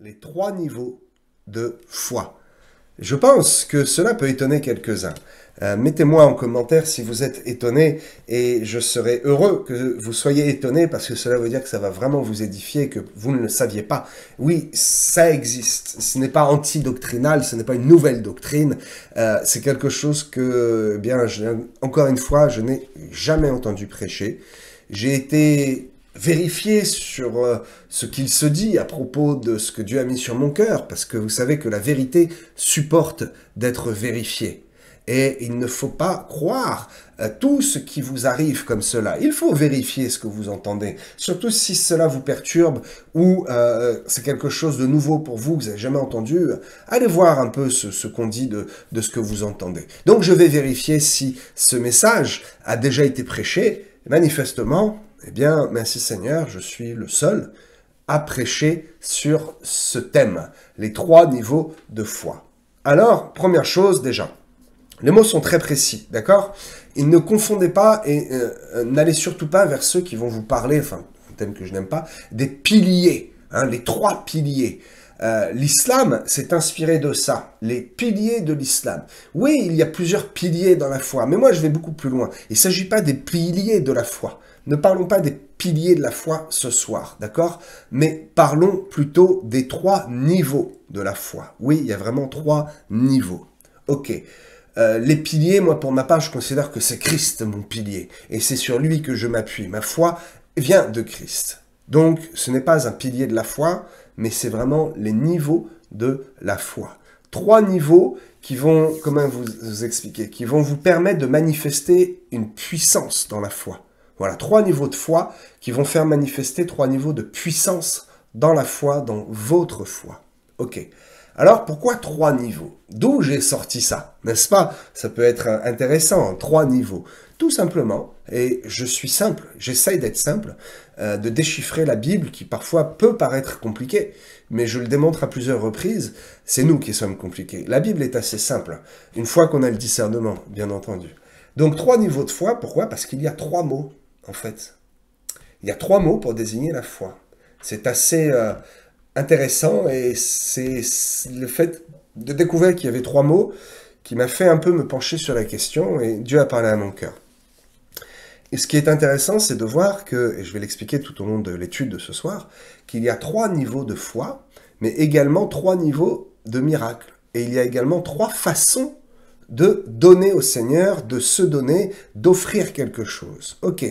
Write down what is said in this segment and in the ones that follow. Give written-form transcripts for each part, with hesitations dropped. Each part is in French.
les 3 niveaux de foi. Je pense que cela peut étonner quelques-uns. Mettez-moi en commentaire si vous êtes étonnés et je serai heureux que vous soyez étonnés parce que cela veut dire que ça va vraiment vous édifier, que vous ne le saviez pas. Oui, ça existe. Ce n'est pas antidoctrinal, ce n'est pas une nouvelle doctrine. C'est quelque chose que, eh bien, encore une fois, je n'ai jamais entendu prêcher. J'ai été vérifier sur ce qu'il se dit à propos de ce que Dieu a mis sur mon cœur, parce que vous savez que la vérité supporte d'être vérifiée. Et il ne faut pas croire tout ce qui vous arrive comme cela. Il faut vérifier ce que vous entendez, surtout si cela vous perturbe ou c'est quelque chose de nouveau pour vous, que vous n'avez jamais entendu. Allez voir un peu ce qu'on dit de ce que vous entendez. Donc je vais vérifier si ce message a déjà été prêché. Manifestement, eh bien, merci Seigneur, je suis le seul à prêcher sur ce thème, les 3 niveaux de foi. Alors, première chose déjà, les mots sont très précis, d'accord? Et ne confondez pas et n'allez surtout pas vers ceux qui vont vous parler, enfin, un thème que je n'aime pas, des piliers, hein, les 3 piliers. L'islam s'est inspiré de ça, les piliers de l'islam. Oui, il y a plusieurs piliers dans la foi, mais moi je vais beaucoup plus loin. Il ne s'agit pas des piliers de la foi. Ne parlons pas des piliers de la foi ce soir, d'accord? Mais parlons plutôt des 3 niveaux de la foi. Oui, il y a vraiment 3 niveaux. Ok. Les piliers, moi pour ma part, je considère que c'est Christ mon pilier. Et c'est sur lui que je m'appuie. Ma foi vient de Christ. Donc, ce n'est pas un pilier de la foi, mais c'est vraiment les niveaux de la foi. 3 niveaux qui vont, comment vous expliquer, qui vont vous permettre de manifester une puissance dans la foi. Voilà, 3 niveaux de foi qui vont faire manifester 3 niveaux de puissance dans la foi, dans votre foi. Ok. Alors, pourquoi 3 niveaux? D'où j'ai sorti ça, n'est-ce pas? Ça peut être intéressant, 3 niveaux. Tout simplement, et je suis simple, j'essaye d'être simple, de déchiffrer la Bible qui parfois peut paraître compliquée, mais je le démontre à plusieurs reprises, c'est nous qui sommes compliqués. La Bible est assez simple, une fois qu'on a le discernement, bien entendu. Donc 3 niveaux de foi, pourquoi? Parce qu'il y a 3 mots, en fait. Il y a 3 mots pour désigner la foi. C'est assez intéressant et c'est le fait de découvrir qu'il y avait 3 mots qui m'a fait un peu me pencher sur la question et Dieu a parlé à mon cœur. Et ce qui est intéressant, c'est de voir que, et je vais l'expliquer tout au long de l'étude de ce soir, qu'il y a 3 niveaux de foi, mais également 3 niveaux de miracles. Et il y a également 3 façons de donner au Seigneur, de se donner, d'offrir quelque chose. Ok.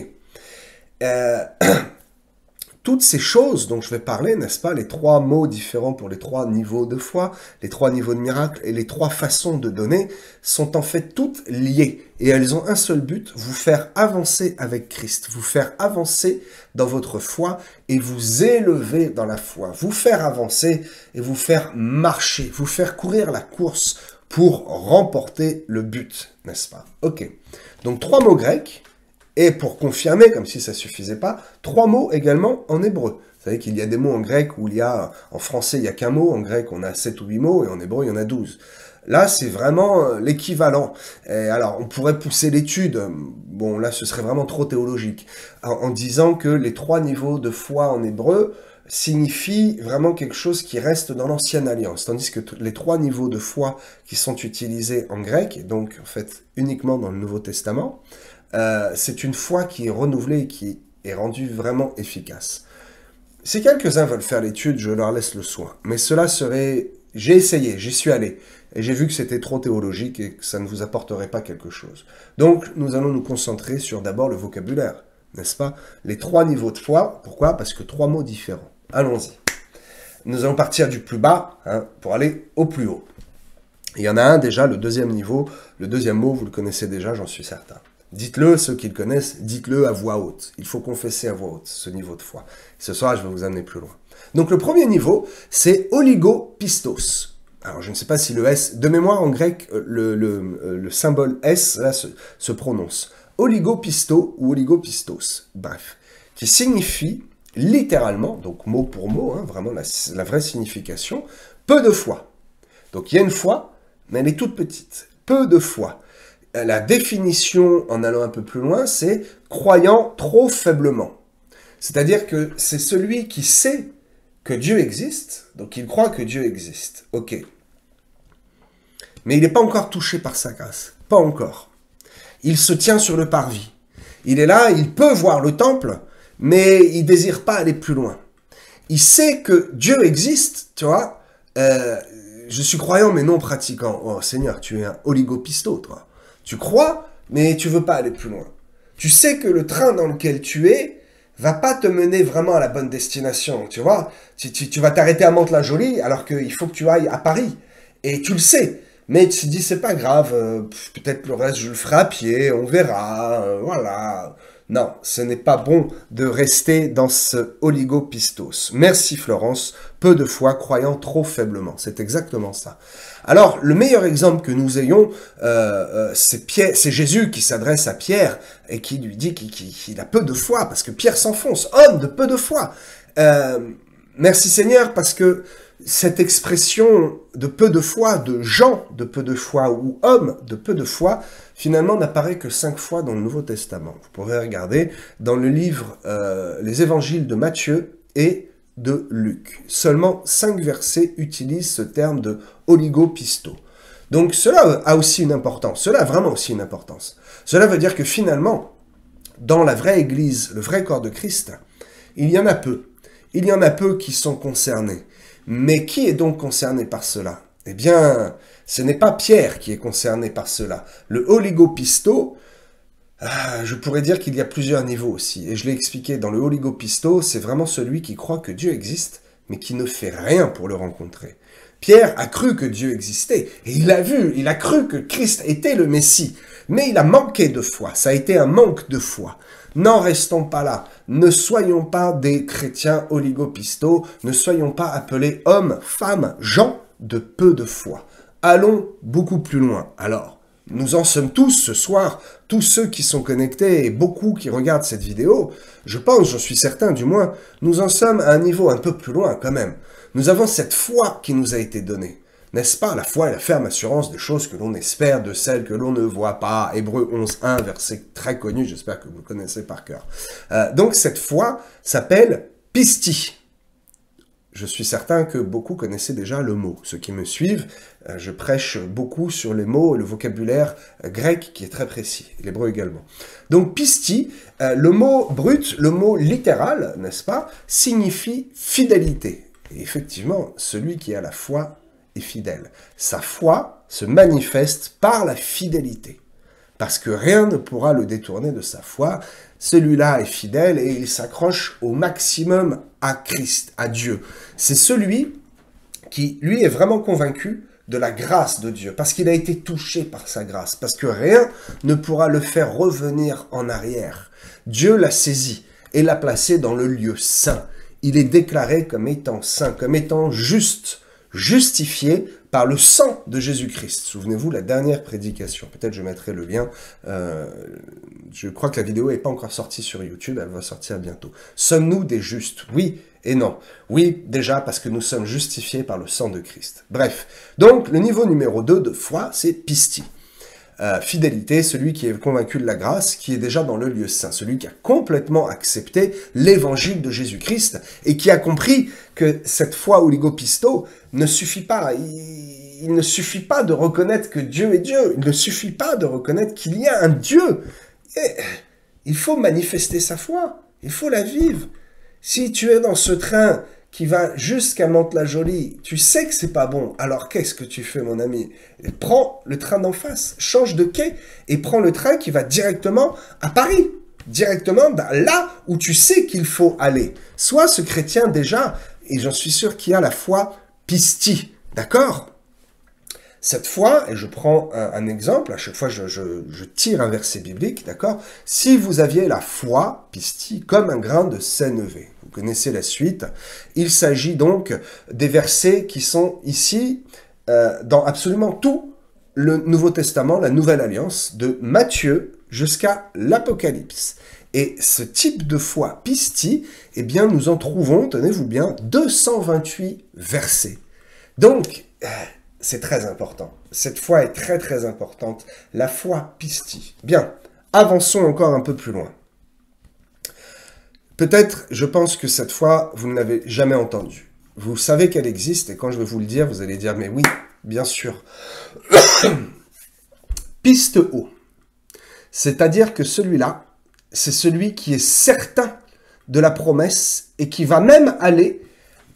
Toutes ces choses dont je vais parler, n'est-ce pas, les 3 mots différents pour les 3 niveaux de foi, les 3 niveaux de miracle et les 3 façons de donner, sont en fait toutes liées. Et elles ont un seul but, vous faire avancer avec Christ, vous faire avancer dans votre foi et vous élever dans la foi, vous faire avancer et vous faire marcher, vous faire courir la course pour remporter le but, n'est-ce pas? Ok. Donc 3 mots grecs. Et pour confirmer, comme si ça ne suffisait pas, 3 mots également en hébreu. Vous savez qu'il y a des mots en grec où il y a, en français il n'y a qu'un mot, en grec on a 7 ou 8 mots, et en hébreu il y en a 12. Là c'est vraiment l'équivalent. Alors on pourrait pousser l'étude, bon là ce serait vraiment trop théologique, en disant que les 3 niveaux de foi en hébreu signifient vraiment quelque chose qui reste dans l'ancienne alliance, tandis que les 3 niveaux de foi qui sont utilisés en grec, et donc en fait uniquement dans le Nouveau Testament, c'est une foi qui est renouvelée et qui est rendue vraiment efficace. Si quelques-uns veulent faire l'étude, je leur laisse le soin. Mais cela serait... J'ai essayé, j'y suis allé. Et j'ai vu que c'était trop théologique et que ça ne vous apporterait pas quelque chose. Donc, nous allons nous concentrer sur d'abord le vocabulaire, n'est-ce pas? Les 3 niveaux de foi. Pourquoi? Parce que 3 mots différents. Allons-y. Nous allons partir du plus bas pour aller au plus haut. Il y en a un déjà, le 2e niveau. Le 2e mot, vous le connaissez déjà, j'en suis certain. Dites-le, ceux qui le connaissent, dites-le à voix haute. Il faut confesser à voix haute ce niveau de foi. Ce soir, je vais vous amener plus loin. Donc le premier niveau, c'est oligopistos. Alors je ne sais pas si le S, de mémoire en grec, le symbole S là, se prononce. Oligopisto ou oligopistos, bref, qui signifie littéralement, donc mot pour mot, vraiment la vraie signification, peu de foi. Donc il y a une foi, mais elle est toute petite. Peu de foi. La définition, en allant un peu plus loin, c'est croyant trop faiblement. C'est-à-dire que c'est celui qui sait que Dieu existe, donc il croit que Dieu existe, ok. Mais il n'est pas encore touché par sa grâce, pas encore. Il se tient sur le parvis. Il est là, il peut voir le temple, mais il ne désire pas aller plus loin. Il sait que Dieu existe, tu vois. Je suis croyant, mais non pratiquant. Oh Seigneur, tu es un oligopisto, toi. Tu crois, mais tu veux pas aller plus loin. Tu sais que le train dans lequel tu es va pas te mener vraiment à la bonne destination, tu vois. Tu vas t'arrêter à Mantes-la-Jolie, alors qu'il faut que tu ailles à Paris. Et tu le sais. Mais tu te dis, c'est pas grave, peut-être le reste, je le ferai à pied, on verra, voilà. Non, ce n'est pas bon de rester dans ce oligopistos. Merci Florence, peu de foi, croyant trop faiblement. C'est exactement ça. Alors, le meilleur exemple que nous ayons, c'est Jésus qui s'adresse à Pierre et qui lui dit qu'il a peu de foi, parce que Pierre s'enfonce, homme de peu de foi. Merci Seigneur, parce que cette expression de peu de foi, de gens de peu de foi ou hommes de peu de foi, finalement n'apparaît que 5 fois dans le Nouveau Testament. Vous pourrez regarder dans le livre, les évangiles de Matthieu et de Luc. Seulement 5 versets utilisent ce terme de oligopisto. Donc cela a aussi une importance, cela a vraiment aussi une importance. Cela veut dire que finalement, dans la vraie Église, le vrai corps de Christ, il y en a peu. Il y en a peu qui sont concernés. Mais qui est donc concerné par cela? Eh bien, ce n'est pas Pierre qui est concerné par cela. Le oligopisto, je pourrais dire qu'il y a plusieurs niveaux aussi. Et je l'ai expliqué, dans le oligopisto, c'est vraiment celui qui croit que Dieu existe, mais qui ne fait rien pour le rencontrer. Pierre a cru que Dieu existait, et il a vu, il a cru que Christ était le Messie, mais il a manqué de foi, ça a été un manque de foi. N'en restons pas là, ne soyons pas des chrétiens oligopistos, ne soyons pas appelés hommes, femmes, gens de peu de foi. Allons beaucoup plus loin. Alors, nous en sommes tous ce soir, tous ceux qui sont connectés et beaucoup qui regardent cette vidéo, je pense, j'en suis certain du moins, nous en sommes à un niveau un peu plus loin quand même. Nous avons cette foi qui nous a été donnée. N'est-ce pas? La foi est la ferme assurance des choses que l'on espère, de celles que l'on ne voit pas. Hébreux 11.1, verset très connu, j'espère que vous le connaissez par cœur. Donc cette foi s'appelle pistis. Je suis certain que beaucoup connaissaient déjà le mot. Ceux qui me suivent, je prêche beaucoup sur les mots et le vocabulaire grec qui est très précis, l'hébreu également. Donc pistis, le mot brut, le mot littéral, n'est-ce pas, signifie fidélité. Et effectivement, celui qui a la foi est fidèle. Sa foi se manifeste par la fidélité. Parce que rien ne pourra le détourner de sa foi. Celui-là est fidèle et il s'accroche au maximum à Christ, à Dieu. C'est celui qui, lui, est vraiment convaincu de la grâce de Dieu, parce qu'il a été touché par sa grâce, parce que rien ne pourra le faire revenir en arrière. Dieu l'a saisi et l'a placé dans le lieu saint. Il est déclaré comme étant saint, comme étant juste, justifié par le sang de Jésus-Christ. Souvenez-vous, la dernière prédication, peut-être je mettrai le lien, je crois que la vidéo n'est pas encore sortie sur YouTube, elle va sortir bientôt. Sommes-nous des justes? Oui et non. Oui, déjà parce que nous sommes justifiés par le sang de Christ. Bref, donc le niveau numéro 2 de foi, c'est pistis. Fidélité, celui qui est convaincu de la grâce, qui est déjà dans le lieu saint, celui qui a complètement accepté l'évangile de Jésus-Christ et qui a compris que cette foi oligopisto ne suffit pas. Il ne suffit pas de reconnaître que Dieu est Dieu, il ne suffit pas de reconnaître qu'il y a un Dieu. Et il faut manifester sa foi, il faut la vivre. Si tu es dans ce train qui va jusqu'à Mantes-la-Jolie, tu sais que c'est pas bon, alors qu'est-ce que tu fais, mon ami? Prends le train d'en face, change de quai, et prends le train qui va directement à Paris, directement là où tu sais qu'il faut aller. Sois ce chrétien déjà, et j'en suis sûr qu'il a la foi pistis, d'accord? Cette foi, et je prends un exemple, à chaque fois je tire un verset biblique, d'accord? Si vous aviez la foi, pistis, comme un grain de sénévé. Vous connaissez la suite. Il s'agit donc des versets qui sont ici dans absolument tout le Nouveau Testament, la Nouvelle Alliance, de Matthieu jusqu'à l'Apocalypse. Et ce type de foi pistis, eh bien nous en trouvons, tenez-vous bien, 228 versets. Donc, c'est très important. Cette foi est très très importante. La foi pistis. Bien, avançons encore un peu plus loin. Peut-être, je pense que cette fois, vous ne l'avez jamais entendue. Vous savez qu'elle existe, et quand je vais vous le dire, vous allez dire, mais oui, bien sûr. Pisteo. C'est-à-dire que celui-là, c'est celui qui est certain de la promesse et qui va même aller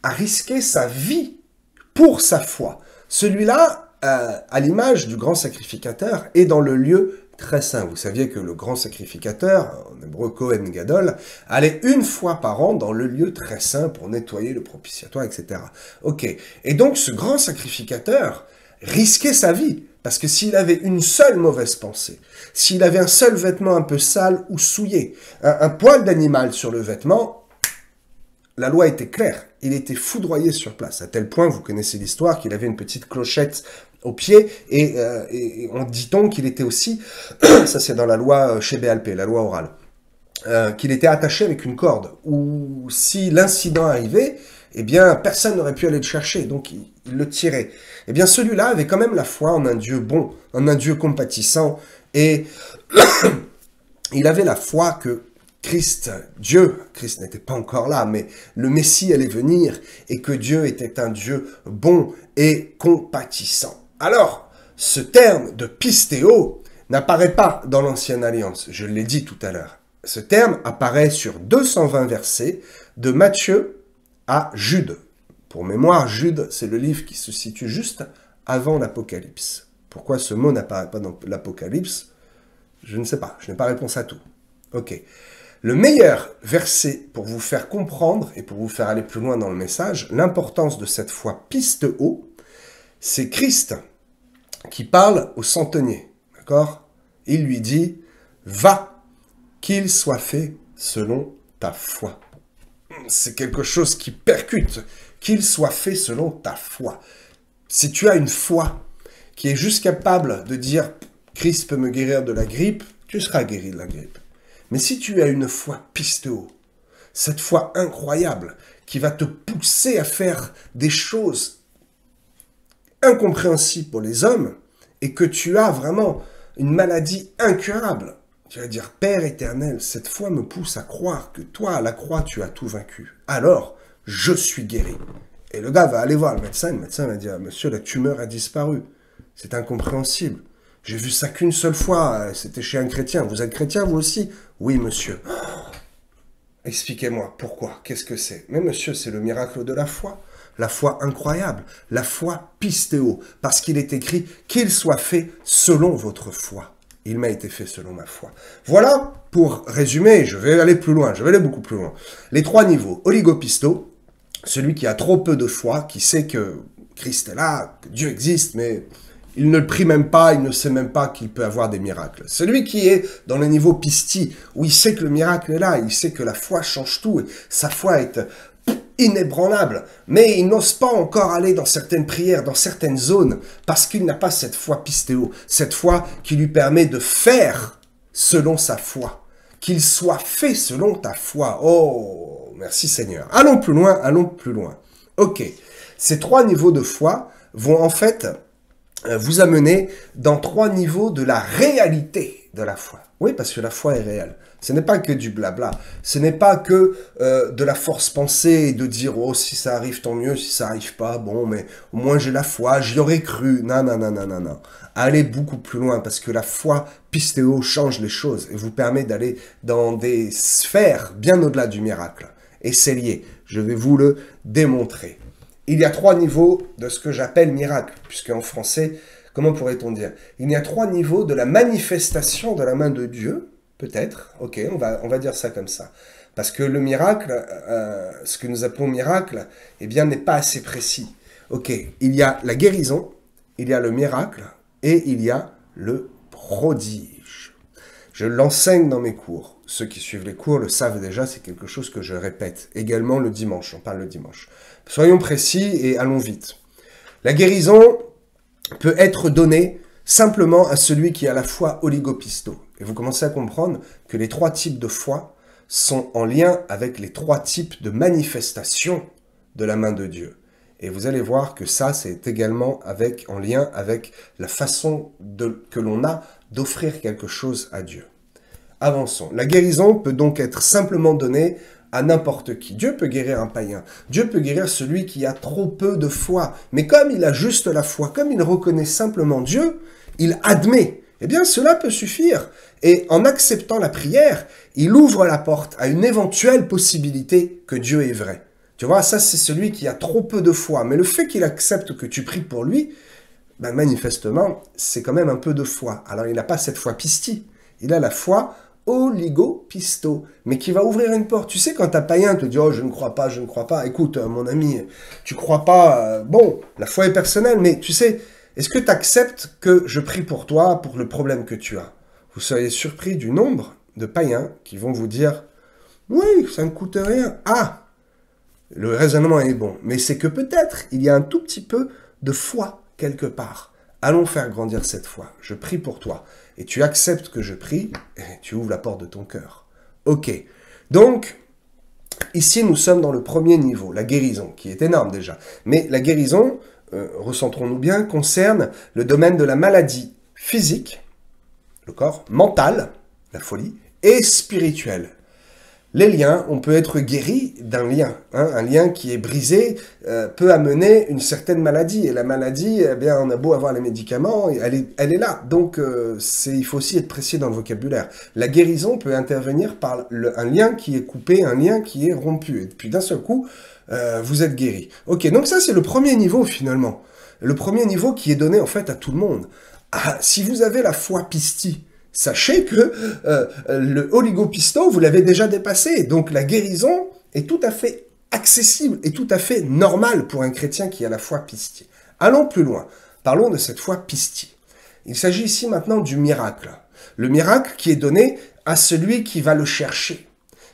à risquer sa vie pour sa foi. Celui-là, à l'image du grand sacrificateur, est dans le lieu très saint. Vous saviez que le grand sacrificateur, en hébreu Kohen Gadol, allait une fois par an dans le lieu très saint pour nettoyer le propitiatoire, etc. Ok. Et donc ce grand sacrificateur risquait sa vie. Parce que s'il avait une seule mauvaise pensée, s'il avait un seul vêtement un peu sale ou souillé, un poil d'animal sur le vêtement, la loi était claire. Il était foudroyé sur place. À tel point, vous connaissez l'histoire, qu'il avait une petite clochette au pied, et on dit-on qu'il était aussi, ça c'est dans la loi chez BLP, la loi orale, qu'il était attaché avec une corde, ou si l'incident arrivait, eh bien, personne n'aurait pu aller le chercher, donc il le tirait. Eh bien, celui-là avait quand même la foi en un Dieu bon, en un Dieu compatissant, et il avait la foi que Christ n'était pas encore là, mais le Messie allait venir, et que Dieu était un Dieu bon et compatissant. Alors, ce terme de pistéo n'apparaît pas dans l'Ancienne Alliance, je l'ai dit tout à l'heure. Ce terme apparaît sur 220 versets de Matthieu à Jude. Pour mémoire, Jude, c'est le livre qui se situe juste avant l'Apocalypse. Pourquoi ce mot n'apparaît pas dans l'Apocalypse? Je ne sais pas, je n'ai pas réponse à tout. Ok. Le meilleur verset pour vous faire comprendre et pour vous faire aller plus loin dans le message, l'importance de cette foi pistéo, c'est Christ qui parle au centenier. D'accord? Il lui dit, va, qu'il soit fait selon ta foi. C'est quelque chose qui percute, qu'il soit fait selon ta foi. Si tu as une foi qui est juste capable de dire « Christ peut me guérir de la grippe », tu seras guéri de la grippe. Mais si tu as une foi pistéo, cette foi incroyable qui va te pousser à faire des choses incompréhensibles pour les hommes et que tu as vraiment une maladie incurable, tu vas dire, Père éternel, cette foi me pousse à croire que toi, à la croix, tu as tout vaincu. Alors, je suis guéri. Et le gars va aller voir le médecin va dire, monsieur, la tumeur a disparu. C'est incompréhensible. J'ai vu ça qu'une seule fois, c'était chez un chrétien. Vous êtes chrétien, vous aussi? Oui, monsieur. Expliquez-moi, pourquoi? Qu'est-ce que c'est? Mais monsieur, c'est le miracle de la foi. La foi incroyable, la foi pistéo, parce qu'il est écrit qu'il soit fait selon votre foi. Il m'a été fait selon ma foi. Voilà, pour résumer, je vais aller plus loin, je vais aller beaucoup plus loin. Les trois niveaux, oligopisto, celui qui a trop peu de foi, qui sait que Christ est là, que Dieu existe, mais il ne le prie même pas, il ne sait même pas qu'il peut avoir des miracles. Celui qui est dans le niveau pisti, où il sait que le miracle est là, il sait que la foi change tout, et sa foi est inébranlable, mais il n'ose pas encore aller dans certaines prières, dans certaines zones, parce qu'il n'a pas cette foi pistéo, cette foi qui lui permet de faire selon sa foi, qu'il soit fait selon ta foi. Oh, merci Seigneur. Allons plus loin, allons plus loin. Ok, ces trois niveaux de foi vont en fait vous amener dans trois niveaux de la réalité de la foi. Oui, parce que la foi est réelle. Ce n'est pas que du blabla. Ce n'est pas que de la force pensée et de dire « Oh, si ça arrive, tant mieux. Si ça arrive pas, bon, mais au moins j'ai la foi. J'y aurais cru. » Non, non, non, non, non, non. Allez beaucoup plus loin parce que la foi pistéo change les choses et vous permet d'aller dans des sphères bien au-delà du miracle. Et c'est lié. Je vais vous le démontrer. Il y a trois niveaux de ce que j'appelle miracle, puisque en français, comment pourrait-on dire? Il y a trois niveaux de la manifestation de la main de Dieu, peut-être, ok, on va dire ça comme ça. Parce que le miracle, ce que nous appelons miracle, eh bien, n'est pas assez précis. Ok, il y a la guérison, il y a le miracle, et il y a le prodige. Je l'enseigne dans mes cours. Ceux qui suivent les cours le savent déjà, c'est quelque chose que je répète. Également le dimanche, on parle le dimanche. Soyons précis et allons vite. La guérison peut être donnée simplement à celui qui a la foi oligopisto. Et vous commencez à comprendre que les trois types de foi sont en lien avec les trois types de manifestations de la main de Dieu. Et vous allez voir que ça, c'est également en lien avec la façon que l'on a d'offrir quelque chose à Dieu. Avançons. La guérison peut donc être simplement donnée à n'importe qui. Dieu peut guérir un païen. Dieu peut guérir celui qui a trop peu de foi. Mais comme il a juste la foi, comme il reconnaît simplement Dieu, il admet. Eh bien, cela peut suffire. Et en acceptant la prière, il ouvre la porte à une éventuelle possibilité que Dieu est vrai. Tu vois, ça c'est celui qui a trop peu de foi. Mais le fait qu'il accepte que tu pries pour lui, ben manifestement, c'est quand même un peu de foi. Alors il n'a pas cette foi pistie. Il a la foi oligo-pisto, mais qui va ouvrir une porte. Tu sais, quand un païen te dit « Oh, je ne crois pas, je ne crois pas », écoute, mon ami, tu crois pas, bon, la foi est personnelle, mais tu sais, est-ce que tu acceptes que je prie pour toi, pour le problème que tu as? Vous seriez surpris du nombre de païens qui vont vous dire « Oui, ça ne coûte rien. » Ah, le raisonnement est bon, mais c'est que peut-être il y a un tout petit peu de foi quelque part. Allons faire grandir cette foi. Je prie pour toi. Et tu acceptes que je prie, et tu ouvres la porte de ton cœur. Ok. Donc, ici, nous sommes dans le premier niveau, la guérison, qui est énorme déjà. Mais la guérison, recentrons-nous bien, concerne le domaine de la maladie physique, le corps, mental, la folie, et spirituelle. Les liens, on peut être guéri d'un lien. Hein. Un lien qui est brisé peut amener une certaine maladie. Et la maladie, eh bien, on a beau avoir les médicaments, elle est là. Donc, il faut aussi être précis dans le vocabulaire. La guérison peut intervenir par un lien qui est coupé, un lien qui est rompu. Et puis d'un seul coup, vous êtes guéri. Ok, donc ça, c'est le premier niveau finalement. Le premier niveau qui est donné en fait à tout le monde. Ah, si vous avez la foi pistie, sachez que le oligopisto, vous l'avez déjà dépassé. Donc la guérison est tout à fait accessible et tout à fait normale pour un chrétien qui a la foi pistie. Allons plus loin. Parlons de cette foi pistie. Il s'agit ici maintenant du miracle. Le miracle qui est donné à celui qui va le chercher,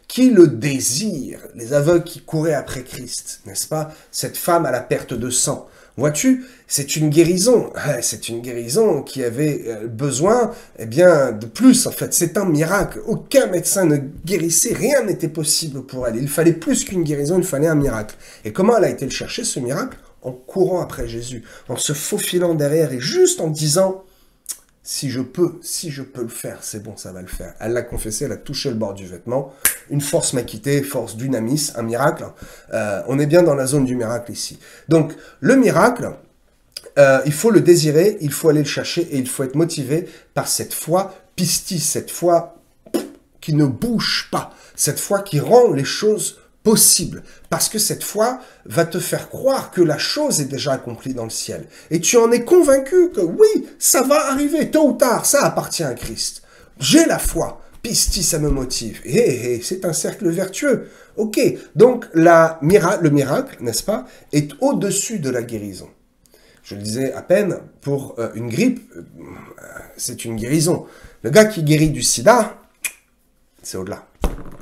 qui le désire. Les aveugles qui couraient après Christ, n'est-ce pas? Cette femme à la perte de sang. Vois-tu, c'est une guérison. C'est une guérison qui avait besoin, eh bien, de plus, en fait. C'est un miracle. Aucun médecin ne guérissait. Rien n'était possible pour elle. Il fallait plus qu'une guérison, il fallait un miracle. Et comment elle a été le chercher, ce miracle? En courant après Jésus, en se faufilant derrière et juste en disant « Si je peux le faire, c'est bon, ça va le faire. » Elle l'a confessé, elle a touché le bord du vêtement. Une force m'a quitté, force dunamis, un miracle. On est bien dans la zone du miracle ici. Donc, le miracle, il faut le désirer, il faut aller le chercher et il faut être motivé par cette foi pistie, cette foi qui ne bouge pas, cette foi qui rend les choses possibles. Parce que cette foi va te faire croire que la chose est déjà accomplie dans le ciel. Et tu en es convaincu que oui, ça va arriver, tôt ou tard, ça appartient à Christ. J'ai la foi. Pistie, ça me motive. Et c'est un cercle vertueux. Ok, donc le miracle, n'est-ce pas, est au-dessus de la guérison. Je le disais à peine, pour une grippe, c'est une guérison. Le gars qui guérit du sida, c'est au-delà.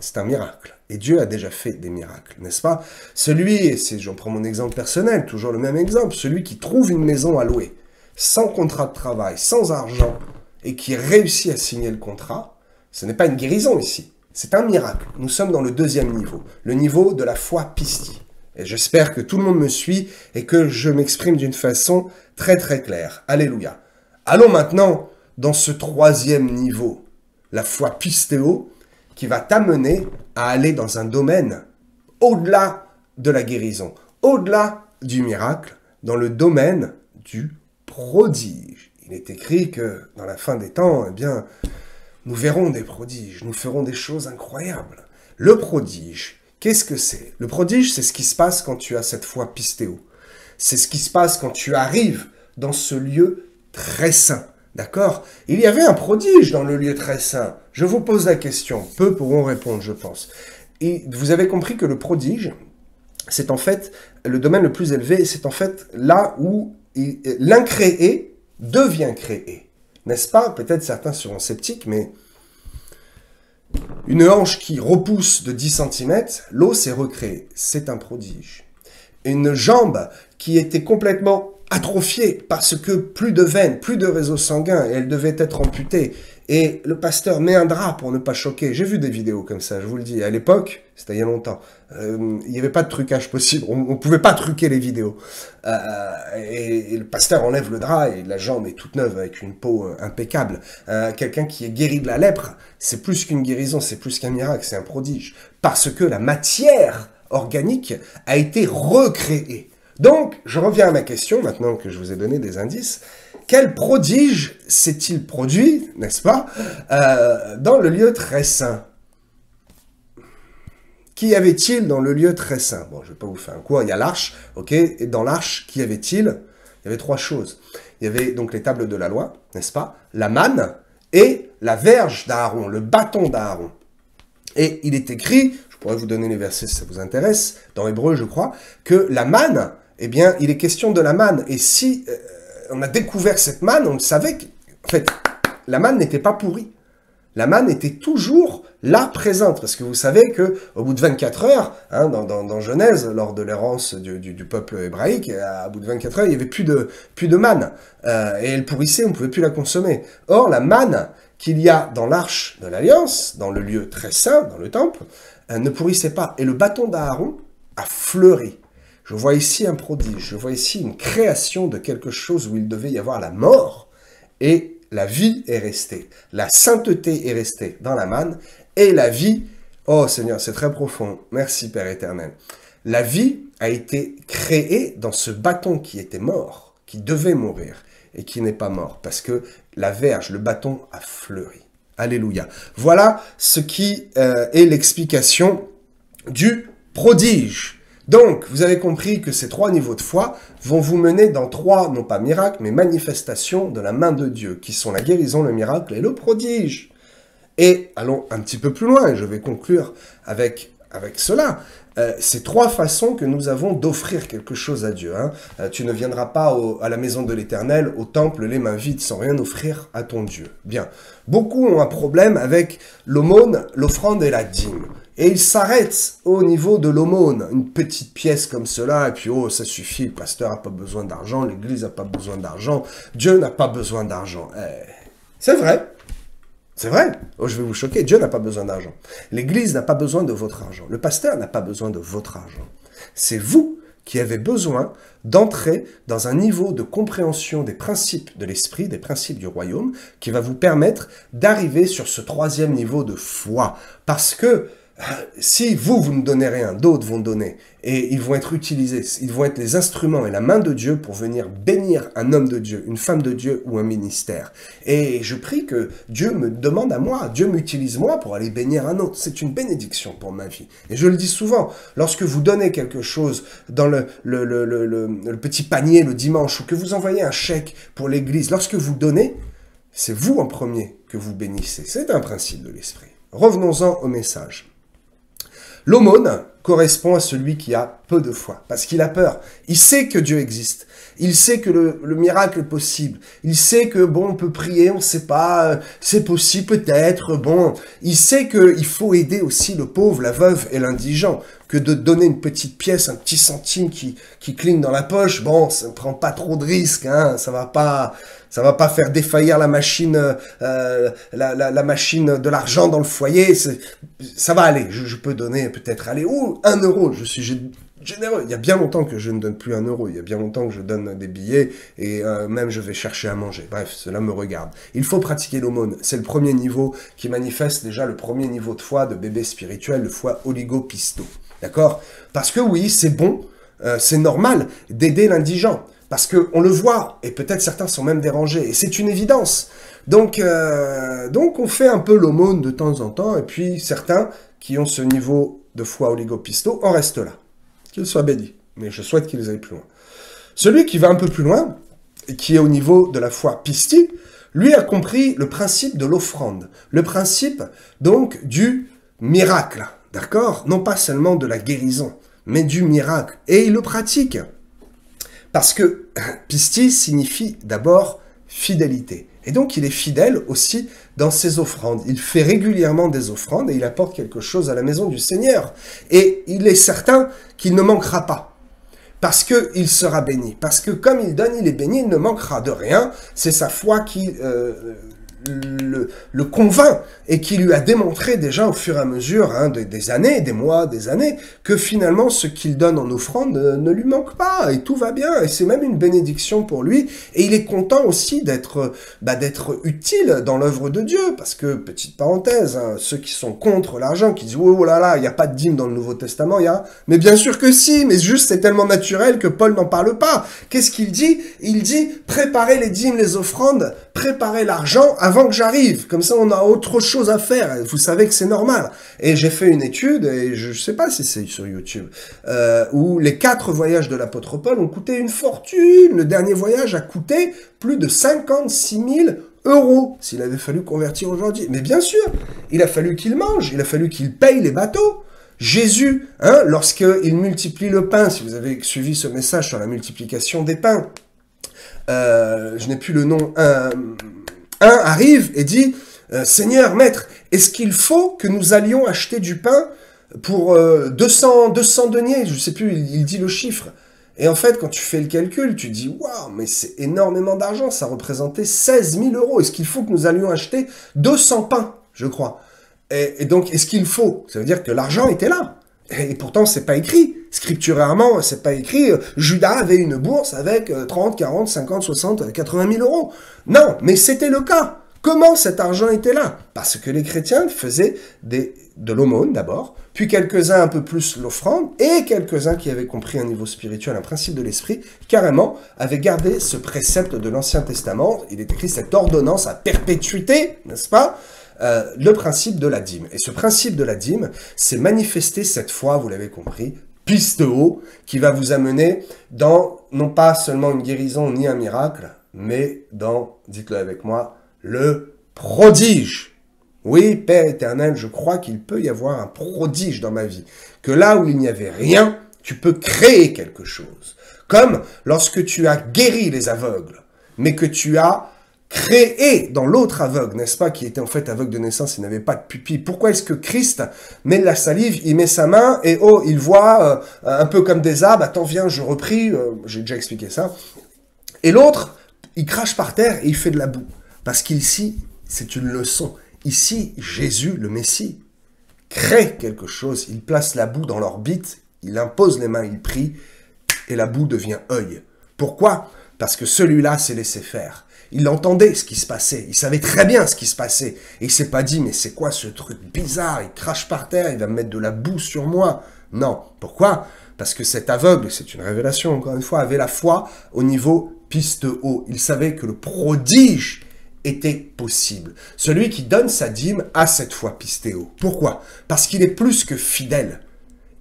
C'est un miracle. Et Dieu a déjà fait des miracles, n'est-ce pas? J'en prends mon exemple personnel, toujours le même exemple, celui qui trouve une maison à louer, sans contrat de travail, sans argent, et qui réussit à signer le contrat, ce n'est pas une guérison ici, c'est un miracle. Nous sommes dans le deuxième niveau, le niveau de la foi pistie. Et j'espère que tout le monde me suit et que je m'exprime d'une façon très très claire. Alléluia. Allons maintenant dans ce troisième niveau, la foi pistéo, qui va t'amener à aller dans un domaine au-delà de la guérison, au-delà du miracle, dans le domaine du prodige. Il est écrit que dans la fin des temps, eh bien, nous verrons des prodiges, nous ferons des choses incroyables. Le prodige, qu'est-ce que c'est? Le prodige, c'est ce qui se passe quand tu as cette foi pistéo. C'est ce qui se passe quand tu arrives dans ce lieu très saint. D'accord? Il y avait un prodige dans le lieu très saint. Je vous pose la question. Peu pourront répondre, je pense. Et vous avez compris que le prodige, c'est en fait le domaine le plus élevé. C'est en fait là où l'incréé devient créé. N'est-ce pas? Peut-être certains seront sceptiques, mais une hanche qui repousse de 10 cm, l'os est recréé. C'est un prodige. Une jambe qui était complètement atrophiée parce que plus de veines, plus de réseaux sanguins, et elle devait être amputée. Et le pasteur met un drap pour ne pas choquer. J'ai vu des vidéos comme ça, je vous le dis. À l'époque, c'était il y a longtemps, il n'y avait pas de trucage possible. On ne pouvait pas truquer les vidéos. Et le pasteur enlève le drap et la jambe est toute neuve avec une peau impeccable. Quelqu'un qui est guéri de la lèpre, c'est plus qu'une guérison, c'est plus qu'un miracle, c'est un prodige. Parce que la matière organique a été recréée. Donc, je reviens à ma question, maintenant que je vous ai donné des indices. Quel prodige s'est-il produit, n'est-ce pas, dans le lieu très saint? Qu'y avait-il dans le lieu très saint? Bon, je ne vais pas vous faire un cours, il y a l'arche, ok? Et dans l'arche, qu'y avait-il? Il y avait trois choses. Il y avait donc les tables de la loi, n'est-ce pas? La manne et la verge d'Aaron, le bâton d'Aaron. Et il est écrit, je pourrais vous donner les versets si ça vous intéresse, dans Hébreu, je crois, que la manne, eh bien, il est question de la manne. Et si on a découvert cette manne, on le savait qu'en fait, la manne n'était pas pourrie. La manne était toujours là, présente. Parce que vous savez qu'au bout de 24 heures, hein, dans Genèse, lors de l'errance du peuple hébraïque, à bout de 24 heures, il n'y avait plus de manne. Et elle pourrissait, on ne pouvait plus la consommer. Or, la manne qu'il y a dans l'arche de l'Alliance, dans le lieu très saint, dans le temple, ne pourrissait pas. Et le bâton d'Aaron a fleuri. Je vois ici un prodige, je vois ici une création de quelque chose où il devait y avoir la mort, et la vie est restée. La sainteté est restée dans la manne, et la vie, oh Seigneur, c'est très profond, merci Père éternel. La vie a été créée dans ce bâton qui était mort, qui devait mourir, et qui n'est pas mort, parce que la verge, le bâton a fleuri. Alléluia. Voilà ce qui est l'explication du prodige. Donc, vous avez compris que ces trois niveaux de foi vont vous mener dans trois, non pas miracles, mais manifestations de la main de Dieu, qui sont la guérison, le miracle et le prodige. Et allons un petit peu plus loin, et je vais conclure avec cela. Ces trois façons que nous avons d'offrir quelque chose à Dieu. Hein. Tu ne viendras pas à la maison de l'Éternel, au temple, les mains vides, sans rien offrir à ton Dieu. Bien. Beaucoup ont un problème avec l'aumône, l'offrande et la dîme. Et ils s'arrêtent au niveau de l'aumône, une petite pièce comme cela, et puis oh, ça suffit, le pasteur n'a pas besoin d'argent, l'église n'a pas besoin d'argent, Dieu n'a pas besoin d'argent. C'est vrai. C'est vrai. Oh, je vais vous choquer, Dieu n'a pas besoin d'argent. L'église n'a pas besoin de votre argent. Le pasteur n'a pas besoin de votre argent. C'est vous qui avez besoin d'entrer dans un niveau de compréhension des principes de l'esprit, des principes du royaume, qui va vous permettre d'arriver sur ce troisième niveau de foi. Parce que si vous ne donnez rien, d'autres vont donner. Et ils vont être utilisés, ils vont être les instruments et la main de Dieu pour venir bénir un homme de Dieu, une femme de Dieu ou un ministère. Et je prie que Dieu me demande à moi, Dieu m'utilise moi pour aller bénir un autre. C'est une bénédiction pour ma vie. Et je le dis souvent, lorsque vous donnez quelque chose dans le petit panier le dimanche, ou que vous envoyez un chèque pour l'église, lorsque vous donnez, c'est vous en premier que vous bénissez. C'est un principe de l'esprit. Revenons-en au message. L'aumône correspond à celui qui a peu de foi, parce qu'il a peur. Il sait que Dieu existe. Il sait que le miracle est possible. Il sait que, bon, on peut prier, on ne sait pas, c'est possible peut-être, bon. Il sait qu'il faut aider aussi le pauvre, la veuve et l'indigent, que de donner une petite pièce, un petit centime qui cligne dans la poche, bon, ça ne prend pas trop de risques, hein, ça va pas faire défaillir la machine, la machine de l'argent dans le foyer. Ça va aller. Je peux donner peut-être, allez, 1 euro. Je suis généreux. Il y a bien longtemps que je ne donne plus 1 euro. Il y a bien longtemps que je donne des billets et même je vais chercher à manger. Bref, cela me regarde. Il faut pratiquer l'aumône. C'est le premier niveau qui manifeste déjà le premier niveau de foi de bébé spirituel, le foi oligopisto. D'accord? Parce que oui, c'est bon, c'est normal d'aider l'indigent. Parce qu'on le voit, et peut-être certains sont même dérangés, et c'est une évidence. Donc on fait un peu l'aumône de temps en temps, et puis certains qui ont ce niveau de foi oligopisto en restent là. Qu'ils soient bénis, mais je souhaite qu'ils aillent plus loin. Celui qui va un peu plus loin, et qui est au niveau de la foi pisti, lui a compris le principe de l'offrande, le principe donc du miracle, d'accord? Non pas seulement de la guérison, mais du miracle, et il le pratique. Parce que pisti signifie d'abord fidélité. Et donc il est fidèle aussi dans ses offrandes. Il fait régulièrement des offrandes et il apporte quelque chose à la maison du Seigneur. Et il est certain qu'il ne manquera pas. parce qu'il sera béni. Parce que comme il donne, il est béni, il ne manquera de rien. C'est sa foi qui le convainc et qui lui a démontré déjà au fur et à mesure des années, des mois, des années, que finalement ce qu'il donne en offrande ne lui manque pas et tout va bien. Et c'est même une bénédiction pour lui. Et il est content aussi d'être utile dans l'œuvre de Dieu. Parce que, petite parenthèse, ceux qui sont contre l'argent, qui disent « Oh là là, il n'y a pas de dîme dans le Nouveau Testament, il y a... » Mais bien sûr que si, mais juste c'est tellement naturel que Paul n'en parle pas. Qu'est-ce qu'il dit? Il dit « Préparez les dîmes, les offrandes, préparez l'argent avant que j'arrive. Comme ça, on a autre chose à faire. Vous savez que c'est normal. » Et j'ai fait une étude, et je sais pas si c'est sur YouTube, où les 4 voyages de l'apôtre Paul ont coûté une fortune. Le dernier voyage a coûté plus de 56 000 euros, s'il avait fallu convertir aujourd'hui. Mais bien sûr, il a fallu qu'il mange, il a fallu qu'il paye les bateaux. Jésus, lorsqu'il multiplie le pain, si vous avez suivi ce message sur la multiplication des pains, je n'ai plus le nom, un arrive et dit « Seigneur, maître, est-ce qu'il faut que nous allions acheter du pain pour 200 deniers ?» Je ne sais plus, il dit le chiffre. Et en fait, quand tu fais le calcul, tu dis « Waouh, mais c'est énormément d'argent, ça représentait 16 000 euros. Est-ce qu'il faut que nous allions acheter 200 pains, je crois ?» Et donc, est-ce qu'il faut? Ça veut dire que l'argent était là. Et pourtant, c'est pas écrit. Scripturairement, c'est pas écrit. Judas avait une bourse avec 30, 40, 50, 60, 80 000 euros. Non, mais c'était le cas. Comment cet argent était là? Parce que les chrétiens faisaient de l'aumône d'abord, puis quelques-uns un peu plus l'offrande, et quelques-uns qui avaient compris un niveau spirituel, un principe de l'esprit, carrément, avaient gardé ce précepte de l'Ancien Testament. Il est écrit cette ordonnance à perpétuité, n'est-ce pas? Le principe de la dîme. Et ce principe de la dîme s'est manifesté cette fois, vous l'avez compris, pisteo, qui va vous amener dans, non pas seulement une guérison ni un miracle, mais dans, dites-le avec moi, le prodige. Oui, Père éternel, je crois qu'il peut y avoir un prodige dans ma vie. Que là où il n'y avait rien, tu peux créer quelque chose. Comme lorsque tu as guéri les aveugles, mais que tu as créé dans l'autre aveugle, n'est-ce pas, qui était en fait aveugle de naissance, il n'avait pas de pupille. Pourquoi est-ce que Christ met de la salive, il met sa main et oh, il voit un peu comme des arbres, attends, viens, je reprie, j'ai déjà expliqué ça. Et l'autre, il crache par terre et il fait de la boue. Parce qu'ici, c'est une leçon. Ici, Jésus, le Messie, crée quelque chose, il place la boue dans l'orbite, il impose les mains, il prie, et la boue devient œil. Pourquoi? Parce que celui-là s'est laissé faire. Il entendait ce qui se passait, il savait très bien ce qui se passait. Et il s'est pas dit, mais c'est quoi ce truc bizarre? Il crache par terre, il va me mettre de la boue sur moi. Non. Pourquoi? Parce que cet aveugle, c'est une révélation encore une fois, avait la foi au niveau pisteo. Il savait que le prodige était possible. Celui qui donne sa dîme a cette foi pistéo. Pourquoi? Parce qu'il est plus que fidèle.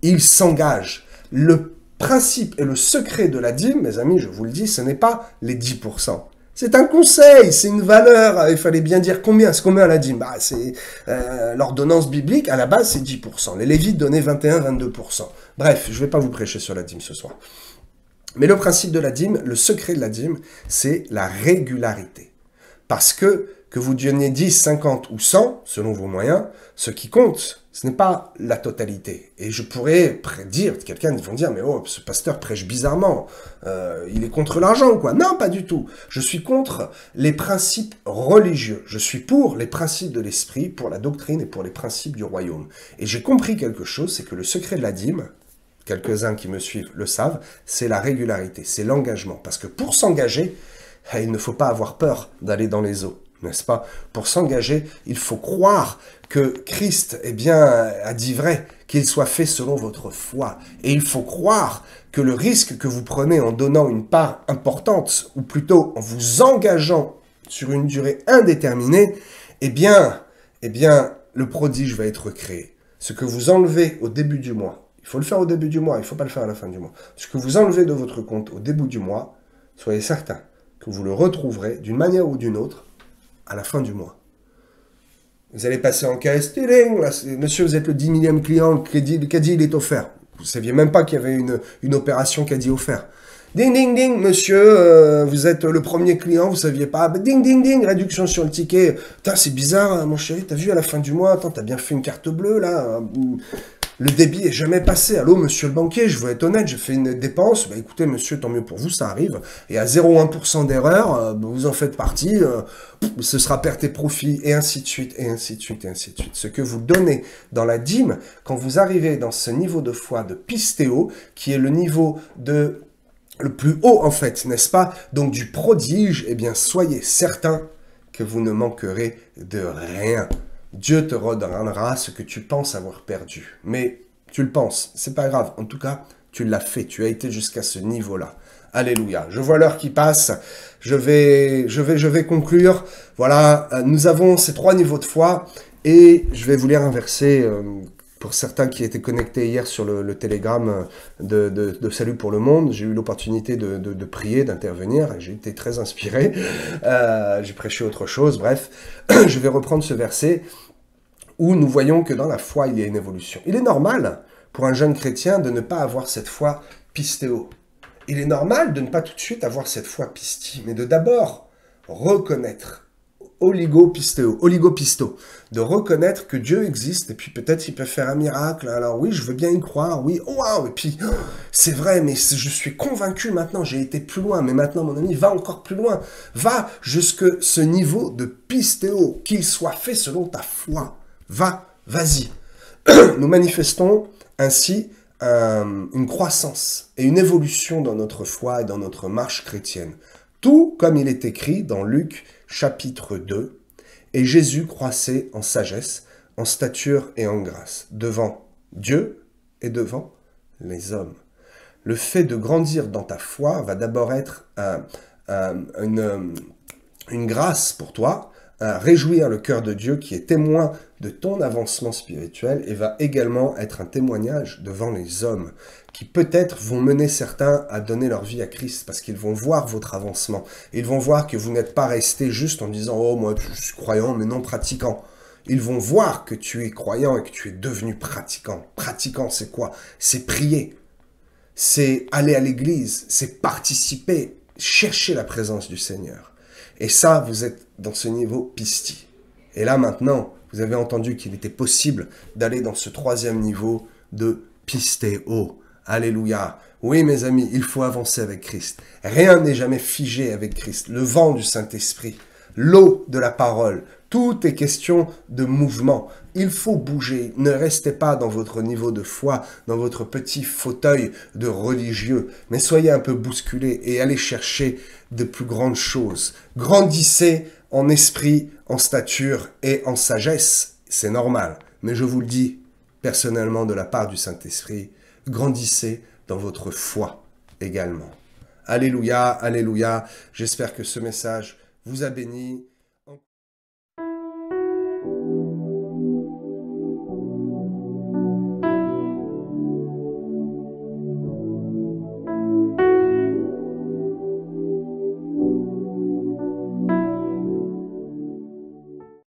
Il s'engage. Le principe et le secret de la dîme, mes amis, je vous le dis, ce n'est pas les 10%. C'est un conseil, c'est une valeur. Il fallait bien dire combien. C'est combien la dîme? Bah, c'est l'ordonnance biblique, à la base, c'est 10%. Les Lévites donnaient 21-22%. Bref, je ne vais pas vous prêcher sur la dîme ce soir. Mais le principe de la dîme, le secret de la dîme, c'est la régularité. Parce que vous donniez 10, 50 ou 100, selon vos moyens, ce qui compte, ce n'est pas la totalité. Et je pourrais dire, quelqu'un vont dire, mais oh, ce pasteur prêche bizarrement, il est contre l'argent ou quoi? Non, pas du tout. Je suis contre les principes religieux. Je suis pour les principes de l'esprit, pour la doctrine et pour les principes du royaume. Et j'ai compris quelque chose, c'est que le secret de la dîme, quelques-uns qui me suivent le savent, c'est la régularité, c'est l'engagement. Parce que pour s'engager, il ne faut pas avoir peur d'aller dans les eaux, n'est-ce pas? Pour s'engager, il faut croire que Christ, a dit vrai, qu'il soit fait selon votre foi. Et il faut croire que le risque que vous prenez en donnant une part importante, ou plutôt en vous engageant sur une durée indéterminée, le prodige va être créé. Ce que vous enlevez au début du mois, il faut le faire au début du mois, il ne faut pas le faire à la fin du mois. Ce que vous enlevez de votre compte au début du mois, soyez certain que vous le retrouverez d'une manière ou d'une autre à la fin du mois. Vous allez passer en caisse, monsieur, vous êtes le 10 millième client, le caddie il est offert. Vous ne saviez même pas qu'il y avait une opération caddie offert. Ding, ding, ding, monsieur, vous êtes le premier client, vous ne saviez pas. Ding, ding, ding, réduction sur le ticket. Putain, c'est bizarre, mon chéri, t'as vu à la fin du mois, attends, t'as bien fait une carte bleue, là. le débit est jamais passé. Allô, monsieur le banquier, je veux être honnête, j'ai fait une dépense. Bah, écoutez, monsieur, tant mieux pour vous, ça arrive. Et à 0,1% d'erreur, vous en faites partie, ce sera perte et profit, et ainsi de suite, et ainsi de suite, et ainsi de suite. Ce que vous donnez dans la dîme, quand vous arrivez dans ce niveau de foi de pistéo, qui est le niveau de le plus haut, en fait, n'est-ce pas? Donc du prodige, eh bien, soyez certains que vous ne manquerez de rien. Dieu te redonnera ce que tu penses avoir perdu. Mais tu le penses, c'est pas grave. En tout cas, tu l'as fait, tu as été jusqu'à ce niveau-là. Alléluia. Je vois l'heure qui passe. Je vais conclure. Voilà, nous avons ces 3 niveaux de foi et je vais vous lire un verset pour certains qui étaient connectés hier sur le télégramme de Salut pour le Monde. J'ai eu l'opportunité de prier, d'intervenir. J'ai été très inspiré. J'ai prêché autre chose. Bref, je vais reprendre ce verset où nous voyons que dans la foi, il y a une évolution. Il est normal pour un jeune chrétien de ne pas avoir cette foi pistéo. Il est normal de ne pas tout de suite avoir cette foi pisti, mais de d'abord reconnaître, oligopisto, de reconnaître que Dieu existe, et puis peut-être il peut faire un miracle, alors oui, je veux bien y croire, oui, oh, wow, et puis, c'est vrai, mais je suis convaincu maintenant, j'ai été plus loin, mais maintenant, mon ami, va encore plus loin, va jusque ce niveau de pistéo, qu'il soit fait selon ta foi, vas-y. Nous manifestons ainsi une croissance et une évolution dans notre foi et dans notre marche chrétienne. Tout comme il est écrit dans Luc chapitre 2, « Et Jésus croissait en sagesse, en stature et en grâce, devant Dieu et devant les hommes. » Le fait de grandir dans ta foi va d'abord être une grâce pour toi, réjouir le cœur de Dieu qui est témoin de ton avancement spirituel et va également être un témoignage devant les hommes qui peut-être vont mener certains à donner leur vie à Christ parce qu'ils vont voir votre avancement. Ils vont voir que vous n'êtes pas resté juste en disant « Oh, moi, je suis croyant, mais non pratiquant ». Ils vont voir que tu es croyant et que tu es devenu pratiquant. Pratiquant, c'est quoi? C'est prier. C'est aller à l'église. C'est participer, chercher la présence du Seigneur. Et ça, vous êtes dans ce niveau pisti. Et là, maintenant, vous avez entendu qu'il était possible d'aller dans ce 3e niveau de pistéo. Alléluia. Oui, mes amis, il faut avancer avec Christ. Rien n'est jamais figé avec Christ. Le vent du Saint-Esprit, l'eau de la parole, tout est question de mouvement. Il faut bouger. Ne restez pas dans votre niveau de foi, dans votre petit fauteuil de religieux, mais soyez un peu bousculés et allez chercher de plus grandes choses. Grandissez en esprit, en stature et en sagesse. C'est normal, mais je vous le dis personnellement de la part du Saint-Esprit, grandissez dans votre foi également. Alléluia, alléluia. J'espère que ce message vous a béni.